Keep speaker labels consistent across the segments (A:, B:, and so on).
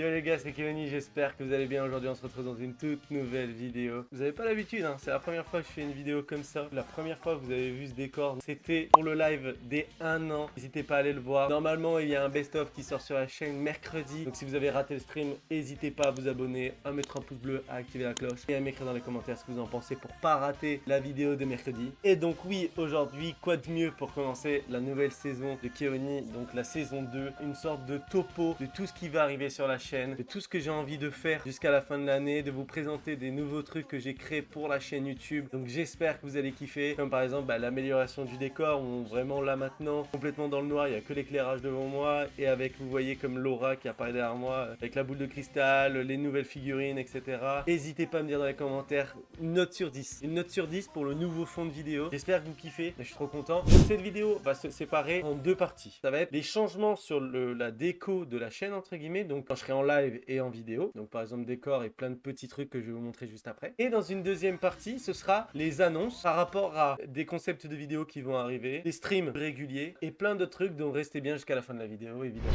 A: Yo les gars, c'est Keoni, j'espère que vous allez bien. Aujourd'hui on se retrouve dans une toute nouvelle vidéo. Vous avez pas l'habitude, hein, c'est la première fois que je fais une vidéo comme ça. La première fois que vous avez vu ce décor, c'était pour le live des 1 an. N'hésitez pas à aller le voir. Normalement il y a un best-of qui sort sur la chaîne mercredi. Donc si vous avez raté le stream, n'hésitez pas à vous abonner, à mettre un pouce bleu, à activer la cloche et à m'écrire dans les commentaires ce que vous en pensez pour pas rater la vidéo de mercredi. Et donc oui, aujourd'hui, quoi de mieux pour commencer la nouvelle saison de Keoni, donc la saison 2, une sorte de topo de tout ce qui va arriver sur la chaîne, de tout ce que j'ai envie de faire jusqu'à la fin de l'année, de vous présenter des nouveaux trucs que j'ai créés pour la chaîne YouTube. Donc j'espère que vous allez kiffer, comme par exemple l'amélioration du décor, où vraiment là maintenant, complètement dans le noir, il n'y a que l'éclairage devant moi, et avec, vous voyez comme Laura qui apparaît derrière moi, avec la boule de cristal, les nouvelles figurines, etc. N'hésitez pas à me dire dans les commentaires une note sur 10. Une note sur 10 pour le nouveau fond de vidéo. J'espère que vous kiffez, je suis trop content. Cette vidéo va se séparer en deux parties. Ça va être les changements sur la déco de la chaîne, entre guillemets, donc quand je serai en live et en vidéo. Donc par exemple décor et plein de petits trucs que je vais vous montrer juste après. Et dans une deuxième partie, ce sera les annonces par rapport à des concepts de vidéos qui vont arriver, des streams réguliers et plein de trucs, donc restez bien jusqu'à la fin de la vidéo évidemment.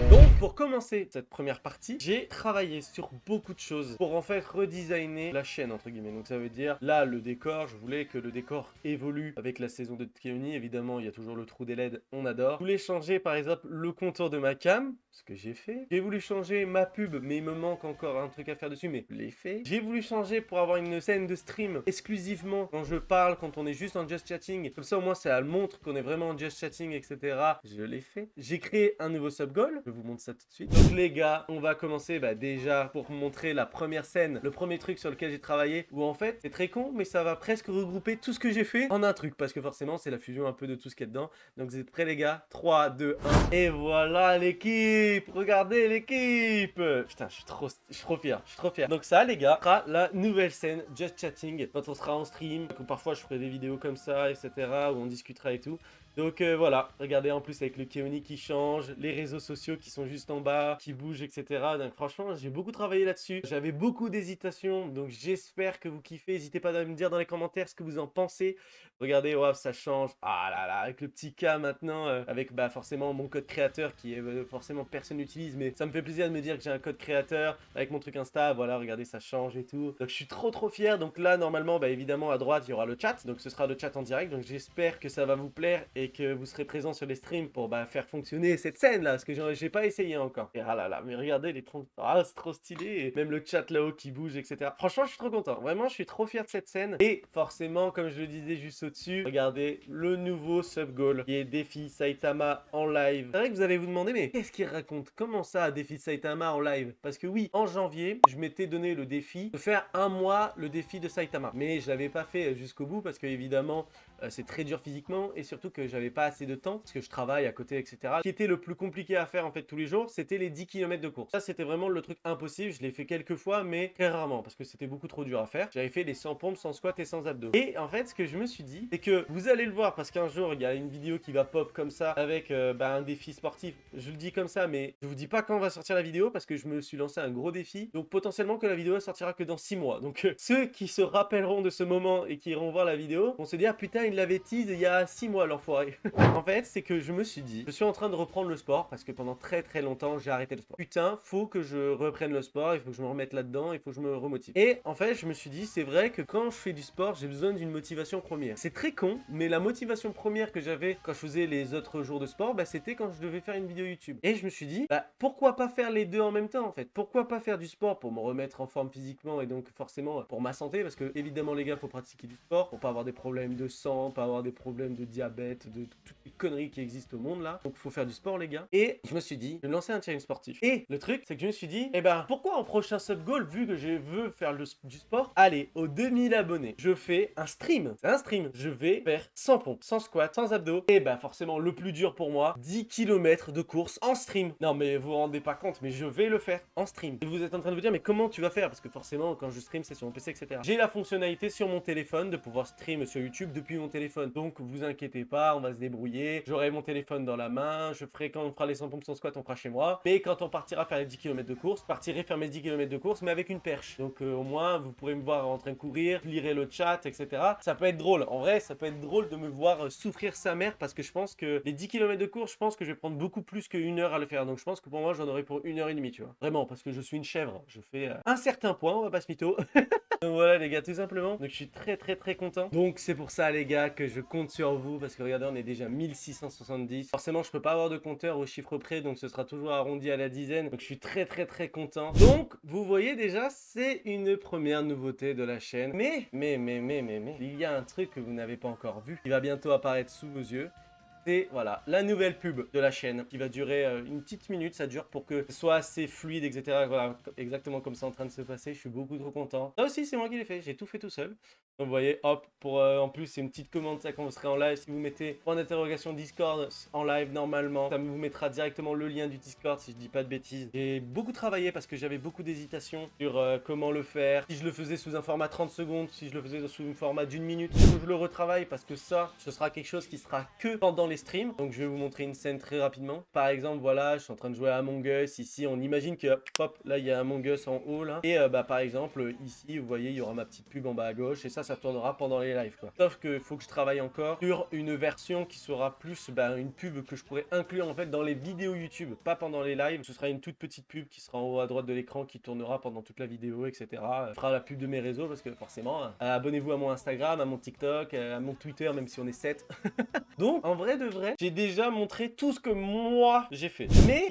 A: Donc pour commencer cette première partie, j'ai travaillé sur beaucoup de choses pour en fait redesigner la chaîne entre guillemets. Donc ça veut dire là le décor, je voulais que le décor évolue avec la saison 2 de Keoni. Évidemment il y a toujours le trou des LED, on adore. Je voulais changer par exemple le contour de ma cam, ce que j'ai fait. J'ai voulu changer ma pub, mais il me manque encore un truc à faire dessus, mais je l'ai fait. J'ai voulu changer pour avoir une scène de stream exclusivement quand je parle, quand on est juste en just chatting. Comme ça au moins ça montre qu'on est vraiment en just chatting, etc. Je l'ai fait. J'ai créé un nouveau sub goal. Je vous montre ça tout de suite. Donc les gars, on va commencer déjà pour vous montrer la première scène, le premier truc sur lequel j'ai travaillé, où en fait c'est très con, mais ça va presque regrouper tout ce que j'ai fait en un truc, parce que forcément c'est la fusion un peu de tout ce qu'il y a dedans. Donc vous êtes prêts les gars? 3, 2, 1. Et voilà l'équipe. Regardez l'équipe. Putain, je suis trop fier, je suis trop fier. Donc ça les gars, sera la nouvelle scène Just Chatting, quand on sera en stream, que parfois je ferai des vidéos comme ça, etc., où on discutera et tout. Donc voilà, regardez en plus avec le Keoni qui change, les réseaux sociaux qui sont juste en bas, qui bougent, etc. Donc franchement, j'ai beaucoup travaillé là-dessus. J'avais beaucoup d'hésitation, donc j'espère que vous kiffez. N'hésitez pas à me dire dans les commentaires ce que vous en pensez. Regardez, wow, ça change. Ah là là, avec le petit K maintenant, avec forcément mon code créateur qui est forcément personne n'utilise, mais ça me fait plaisir de me dire que j'ai un code créateur avec mon truc Insta. Voilà, regardez, ça change et tout. Donc je suis trop fier. Donc là, normalement, évidemment, à droite, il y aura le chat. Donc ce sera le chat en direct. Donc j'espère que ça va vous plaire et que vous serez présent sur les streams pour faire fonctionner cette scène là, parce que j'ai pas essayé encore. Et ah là là, mais regardez les troncs, ah c'est trop stylé, et même le chat là-haut qui bouge, etc. Franchement, je suis trop content, vraiment, je suis trop fier de cette scène. Et forcément, comme je le disais juste au-dessus, regardez le nouveau sub goal qui est défi Saitama en live. C'est vrai que vous allez vous demander, mais qu'est-ce qu'il raconte? Comment ça, défi Saitama en live? Parce que oui, en janvier, je m'étais donné le défi de faire un mois le défi de Saitama, mais je l'avais pas fait jusqu'au bout parce que évidemment c'est très dur physiquement et surtout que j'avais pas assez de temps parce que je travaille à côté, etc. Ce qui était le plus compliqué à faire en fait tous les jours, c'était les 10 km de course. Ça c'était vraiment le truc impossible. Je l'ai fait quelques fois mais très rarement parce que c'était beaucoup trop dur à faire. J'avais fait les 100 pompes, sans squat et sans abdos. Et en fait ce que je me suis dit, c'est que vous allez le voir parce qu'un jour il y a une vidéo qui va pop comme ça avec un défi sportif. Je le dis comme ça mais je vous dis pas quand va sortir la vidéo parce que je me suis lancé un gros défi. Donc potentiellement que la vidéo sortira que dans 6 mois. Donc ceux qui se rappelleront de ce moment et qui iront voir la vidéo vont se dire putain il l'avait tease il y a 6 mois l'enfoiré. En fait c'est que je me suis dit, je suis en train de reprendre le sport parce que pendant très longtemps j'ai arrêté le sport. Putain, faut que je reprenne le sport, il faut que je me remette là-dedans, il faut que je me remotive. Et en fait je me suis dit, c'est vrai que quand je fais du sport, j'ai besoin d'une motivation première. C'est très con, mais la motivation première que j'avais quand je faisais les autres jours de sport, c'était quand je devais faire une vidéo YouTube. Et je me suis dit, pourquoi pas faire les deux en même temps en fait? Pourquoi pas faire du sport pour me remettre en forme physiquement et donc forcément pour ma santé, parce que évidemment les gars, faut pratiquer du sport pour pas avoir des problèmes de sang, pas avoir des problèmes de diabète, de toutes les conneries qui existent au monde là. Donc faut faire du sport les gars. Et je me suis dit, je vais me lancer un challenge sportif. Et le truc, c'est que je me suis dit, pourquoi en prochain sub goal, vu que je veux faire du sport, allez, aux 2000 abonnés, je fais un stream. C'est un stream. Je vais faire 100 pompes, sans squat, sans abdos. Et forcément, le plus dur pour moi, 10 km de course en stream. Non mais vous vous rendez pas compte, mais je vais le faire en stream. Et vous êtes en train de vous dire, mais comment tu vas faire? Parce que forcément, quand je stream, c'est sur mon PC, etc. J'ai la fonctionnalité sur mon téléphone de pouvoir stream sur YouTube depuis mon téléphone. Donc vous inquiétez pas, on va se débrouiller. J'aurai mon téléphone dans la main. Je ferai quand on fera les 100 pompes sans squat, on fera chez moi. Mais quand on partira faire les 10 km de course, je partirai faire mes 10 km de course, mais avec une perche. Donc au moins, vous pourrez me voir en train de courir, lire le chat, etc. Ça peut être drôle. En vrai, ça peut être drôle de me voir souffrir sa mère parce que je pense que les 10 km de course, je pense que je vais prendre beaucoup plus qu'une heure à le faire. Donc je pense que pour moi, j'en aurai pour 1h30, tu vois. Vraiment, parce que je suis une chèvre. Je fais un certain point, on va pas se mytho. Donc voilà les gars, tout simplement. Donc je suis très content. Donc c'est pour ça les gars que je compte sur vous parce que regardez, on est déjà 1670. Forcément, je peux pas avoir de compteur au chiffre près, donc ce sera toujours arrondi à la dizaine. Donc je suis très content. Donc vous voyez déjà, c'est une première nouveauté de la chaîne. Mais, il y a un truc que vous n'avez pas encore vu, qui va bientôt apparaître sous vos yeux. C'est voilà, la nouvelle pub de la chaîne qui va durer une petite minute, ça dure pour que ce soit assez fluide, etc. Voilà, exactement comme c'est en train de se passer, je suis beaucoup trop content. Ça aussi, c'est moi qui l'ai fait, j'ai tout fait tout seul. Donc vous voyez, hop, pour en plus, c'est une petite commande, ça quand vous serez en live. Si vous mettez point d'interrogation Discord en live, normalement, ça vous mettra directement le lien du Discord si je dis pas de bêtises. J'ai beaucoup travaillé parce que j'avais beaucoup d'hésitation sur comment le faire. Si je le faisais sous un format 30 secondes, si je le faisais sous un format d'une minute, il faut que je le retravaille parce que ça, ce sera quelque chose qui sera que pendant les streams. Donc je vais vous montrer une scène très rapidement. Par exemple, voilà, je suis en train de jouer à Among Us. Ici, on imagine que, hop, là, il y a Among Us en haut, là. Et par exemple, ici, vous voyez, il y aura ma petite pub en bas à gauche. Et ça tournera pendant les lives, quoi. Sauf qu'il faut que je travaille encore sur une version qui sera plus une pub que je pourrais inclure, en fait, dans les vidéos YouTube. Pas pendant les lives. Ce sera une toute petite pub qui sera en haut à droite de l'écran, qui tournera pendant toute la vidéo, etc. Fera la pub de mes réseaux, parce que forcément, abonnez-vous à mon Instagram, à mon TikTok, à mon Twitter, même si on est 7. Donc, en vrai de vrai, j'ai déjà montré tout ce que moi j'ai fait. Mais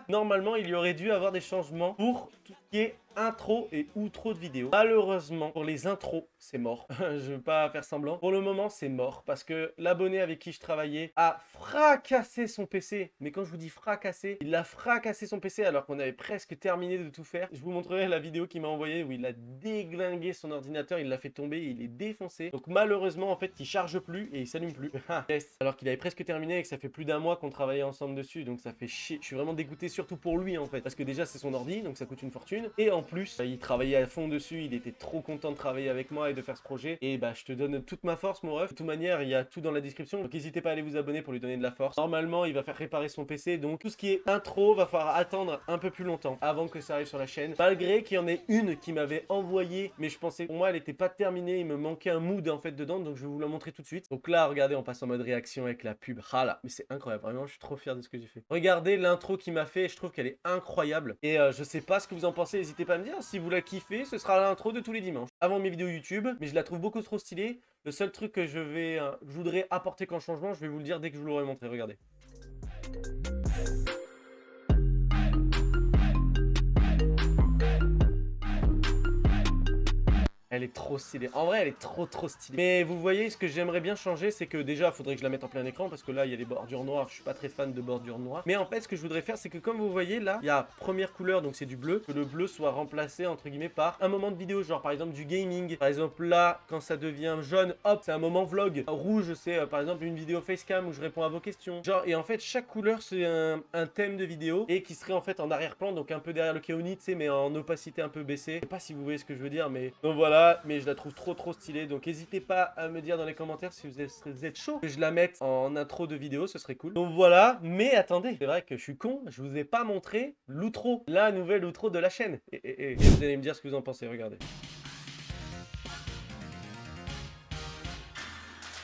A: normalement, il y aurait dû avoir des changements pour tout ce qui est intro et outro de vidéo. Malheureusement, pour les intros, c'est mort. Je veux pas faire semblant. Pour le moment, c'est mort parce que l'abonné avec qui je travaillais a fracassé son PC. Mais quand je vous dis fracassé, il a fracassé son PC alors qu'on avait presque terminé de tout faire. Je vous montrerai la vidéo qu'il m'a envoyée où il a déglingué son ordinateur, il l'a fait tomber, il est défoncé. Donc malheureusement, en fait, il charge plus et il s'allume plus. Alors qu'il avait presque terminé et que ça fait plus d'un mois qu'on travaillait ensemble dessus. Donc ça fait chier. Je suis vraiment dégoûté surtout pour lui en fait. Parce que déjà, c'est son ordi, donc ça coûte une fortune. Et en plus, il travaillait à fond dessus, il était trop content de travailler avec moi et de faire ce projet. Et je te donne toute ma force, mon ref. De toute manière, il y a tout dans la description, donc n'hésitez pas à aller vous abonner pour lui donner de la force. Normalement, il va faire réparer son PC, donc tout ce qui est intro va falloir attendre un peu plus longtemps avant que ça arrive sur la chaîne. Malgré qu'il y en ait une qui m'avait envoyé, mais je pensais, pour moi, elle était pas terminée, il me manquait un mood en fait dedans, donc je vais vous la montrer tout de suite. Donc là, regardez, on passe en mode réaction avec la pub. Ah là, mais c'est incroyable, vraiment, je suis trop fier de ce que j'ai fait. Regardez l'intro qu'il m'a fait, je trouve qu'elle est incroyable. Et je sais pas ce que vous en pensez, n'hésitez pas à me dire. Si vous la kiffez, ce sera l'intro de tous les dimanches avant mes vidéos YouTube, mais je la trouve beaucoup trop stylée. Le seul truc que je voudrais apporter comme changement, je vais vous le dire dès que je vous l'aurai montré. Regardez. Elle est trop stylée. En vrai, elle est trop stylée. Mais vous voyez, ce que j'aimerais bien changer, c'est que déjà, il faudrait que je la mette en plein écran parce que là, il y a les bordures noires. Je suis pas très fan de bordures noires. Mais en fait, ce que je voudrais faire, c'est que comme vous voyez, là, il y a première couleur, donc c'est du bleu. Que le bleu soit remplacé, entre guillemets, par un moment de vidéo. Genre, par exemple, du gaming. Par exemple, là, quand ça devient jaune, hop, c'est un moment vlog. Rouge, c'est par exemple une vidéo facecam où je réponds à vos questions. Genre, et en fait, chaque couleur, c'est un thème de vidéo et qui serait en fait en arrière-plan, donc un peu derrière le Kaoni, tu sais, mais en opacité un peu baissée. Je sais pas si vous voyez ce que je veux dire, mais donc voilà. Mais je la trouve trop stylée, donc n'hésitez pas à me dire dans les commentaires si vous êtes chaud que je la mette en intro de vidéo, ce serait cool. Donc voilà, mais attendez, c'est vrai que je suis con, je vous ai pas montré l'outro, la nouvelle outro de la chaîne. Et vous allez me dire ce que vous en pensez, regardez.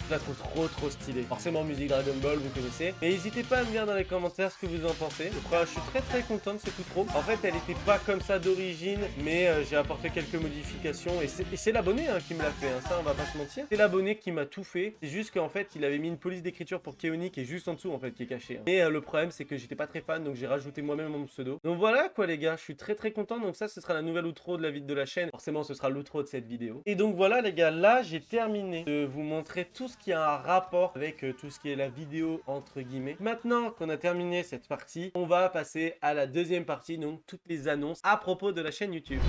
A: Je la trouve trop stylée. Forcément musique Dragon Ball, vous connaissez. Mais n'hésitez pas à me dire dans les commentaires ce que vous en pensez. Je suis très content de cette outro. En fait, elle était pas comme ça d'origine, mais j'ai apporté quelques modifications. Et c'est l'abonné qui me l'a fait, ça on va pas se mentir. C'est l'abonné qui m'a tout fait. C'est juste qu'en fait, il avait mis une police d'écriture pour Kaoni qui est juste en dessous en fait, qui est cachée. Et le problème, c'est que j'étais pas très fan, donc j'ai rajouté moi-même mon pseudo. Donc voilà quoi les gars, je suis très content. Donc ça, ce sera la nouvelle outro de la vidéo de la chaîne. Forcément, ce sera l'outro de cette vidéo. Et donc voilà les gars, là j'ai terminé de vous montrer tout ce qui a un rapport avec tout ce qui est la vidéo entre guillemets. Maintenant qu'on a terminé cette partie, on va passer à la deuxième partie, donc toutes les annonces à propos de la chaîne YouTube.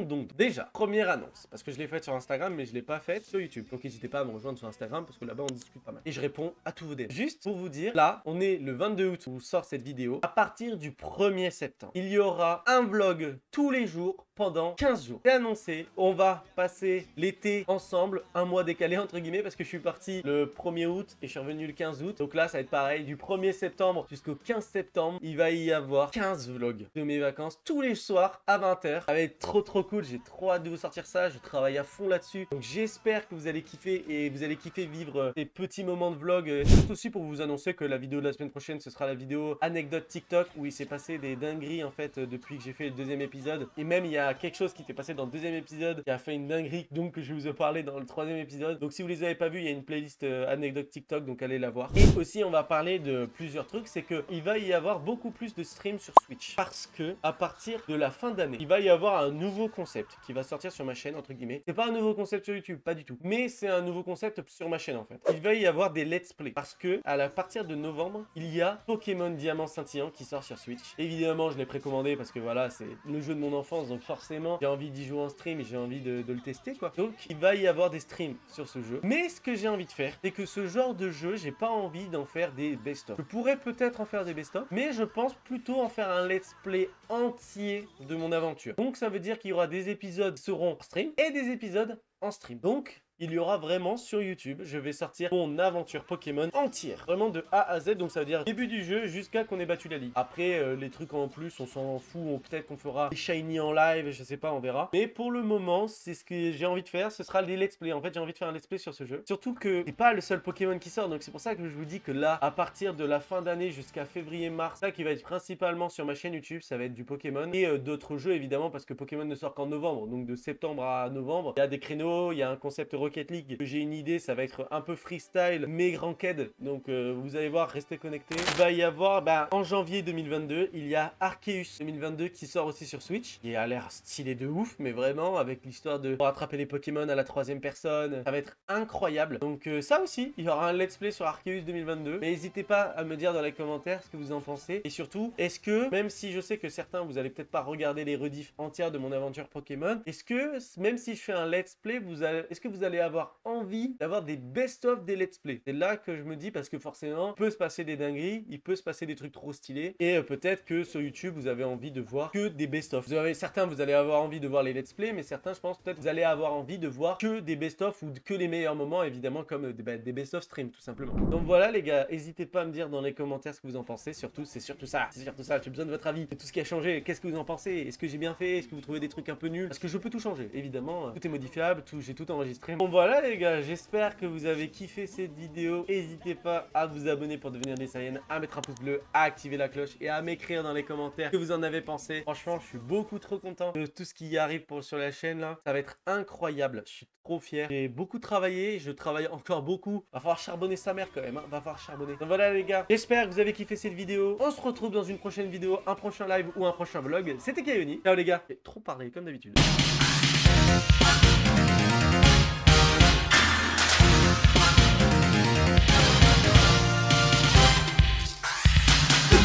A: Donc, déjà, première annonce, parce que je l'ai faite sur Instagram, mais je l'ai pas faite sur YouTube. Donc n'hésitez pas à me rejoindre sur Instagram, parce que là-bas on discute pas mal. Et je réponds à tous vos débats. Juste pour vous dire, là, on est le 22 août où sort cette vidéo. À partir du 1er septembre, il y aura un vlog tous les jours pendant 15 jours. C'est annoncé, on va passer l'été ensemble, un mois décalé entre guillemets, parce que je suis parti le 1er août et je suis revenu le 15 août. Donc là, ça va être pareil, du 1er septembre jusqu'au 15 septembre, il va y avoir 15 vlogs de mes vacances tous les soirs à 20h. Ça va être trop cool, j'ai trop hâte de vous sortir ça, je travaille à fond là-dessus. Donc j'espère que vous allez kiffer et vous allez kiffer vivre ces petits moments de vlog. C'est aussi pour vous annoncer que la vidéo de la semaine prochaine, ce sera la vidéo anecdote TikTok où il s'est passé des dingueries en fait depuis que j'ai fait le deuxième épisode. Et même il y a quelque chose qui s'est passé dans le deuxième épisode qui a fait une dinguerie, donc que je vais vous en parler dans le troisième épisode. Donc si vous les avez pas vus, il y a une playlist anecdote TikTok, donc allez la voir. Et aussi on va parler de plusieurs trucs, c'est que il va y avoir beaucoup plus de streams sur Switch parce que à partir de la fin d'année, il va y avoir un nouveau concept qui va sortir sur ma chaîne entre guillemets. C'est pas un nouveau concept sur YouTube, pas du tout, mais c'est un nouveau concept sur ma chaîne en fait. Il va y avoir des let's play parce que à la partir de novembre, il y a Pokémon Diamant Scintillant qui sort sur Switch. Évidemment, je l'ai précommandé parce que voilà, c'est le jeu de mon enfance, donc forcément, j'ai envie d'y jouer en stream et j'ai envie de le tester quoi. Donc, il va y avoir des streams sur ce jeu. Mais ce que j'ai envie de faire, c'est que ce genre de jeu, j'ai pas envie d'en faire des best-of. Je pourrais peut-être en faire des best-of, mais je pense plutôt en faire un let's play entier de mon aventure. Donc, ça veut dire qu'il y aura des épisodes qui seront en stream et des épisodes en stream. Donc, il y aura vraiment sur YouTube, je vais sortir mon aventure Pokémon entière. Vraiment de A à Z, donc ça veut dire début du jeu jusqu'à qu'on ait battu la ligue. Après, les trucs en plus, on s'en fout, peut-être qu'on fera des shiny en live, je sais pas, on verra. Mais pour le moment, c'est ce que j'ai envie de faire, ce sera les let's play. En fait, j'ai envie de faire un let's play sur ce jeu. Surtout que c'est pas le seul Pokémon qui sort, donc c'est pour ça que je vous dis que là, à partir de la fin d'année jusqu'à février-mars, ça qui va être principalement sur ma chaîne YouTube, ça va être du Pokémon et d'autres jeux évidemment, parce que Pokémon ne sort qu'en novembre. Donc de septembre à novembre, il y a des créneaux, il y a un concept Rocket League. J'ai une idée, ça va être un peu freestyle, mais ranked. Donc vous allez voir, restez connectés. Il va y avoir, en janvier 2022, il y a Arceus 2022 qui sort aussi sur Switch. Il a l'air stylé de ouf, mais vraiment, avec l'histoire de rattraper les Pokémon à la 3e personne, ça va être incroyable. Donc ça aussi, il y aura un let's play sur Arceus 2022. Mais n'hésitez pas à me dire dans les commentaires ce que vous en pensez. Et surtout, est-ce que, même si je sais que certains, vous allez peut-être pas regarder les rediffs entières de mon aventure Pokémon, est-ce que, même si je fais un let's play, est-ce que vous allez avoir envie d'avoir des best-of des let's play? C'est là que je me dis, parce que forcément, il peut se passer des dingueries, il peut se passer des trucs trop stylés, et peut-être que sur YouTube, vous avez envie de voir que des best-of. Certains, vous allez avoir envie de voir les let's play, mais certains, je pense, peut-être vous allez avoir envie de voir que des best-of ou que les meilleurs moments, évidemment, comme des best-of stream, tout simplement. Donc voilà, les gars, n'hésitez pas à me dire dans les commentaires ce que vous en pensez. Surtout, c'est surtout ça, j'ai besoin de votre avis, de tout ce qui a changé. Qu'est-ce que vous en pensez? Est-ce que j'ai bien fait? Est-ce que vous trouvez des trucs un peu nuls? Parce que je peux tout changer, évidemment, tout est modifiable, j'ai tout enregistré. Bon voilà, les gars, j'espère que vous avez kiffé cette vidéo. N'hésitez pas à vous abonner pour devenir des Saiyans, à mettre un pouce bleu, à activer la cloche et à m'écrire dans les commentaires ce que vous en avez pensé. Franchement, je suis beaucoup trop content de tout ce qui arrive sur la chaîne là. Ça va être incroyable. Je suis trop fier. J'ai beaucoup travaillé, je travaille encore beaucoup. Va falloir charbonner sa mère quand même, hein. Va falloir charbonner. Donc voilà les gars, j'espère que vous avez kiffé cette vidéo. On se retrouve dans une prochaine vidéo, un prochain live ou un prochain vlog. C'était Kayoni. Ciao les gars. J'ai trop parlé comme d'habitude.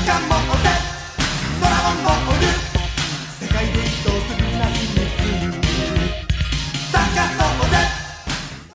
B: Come on,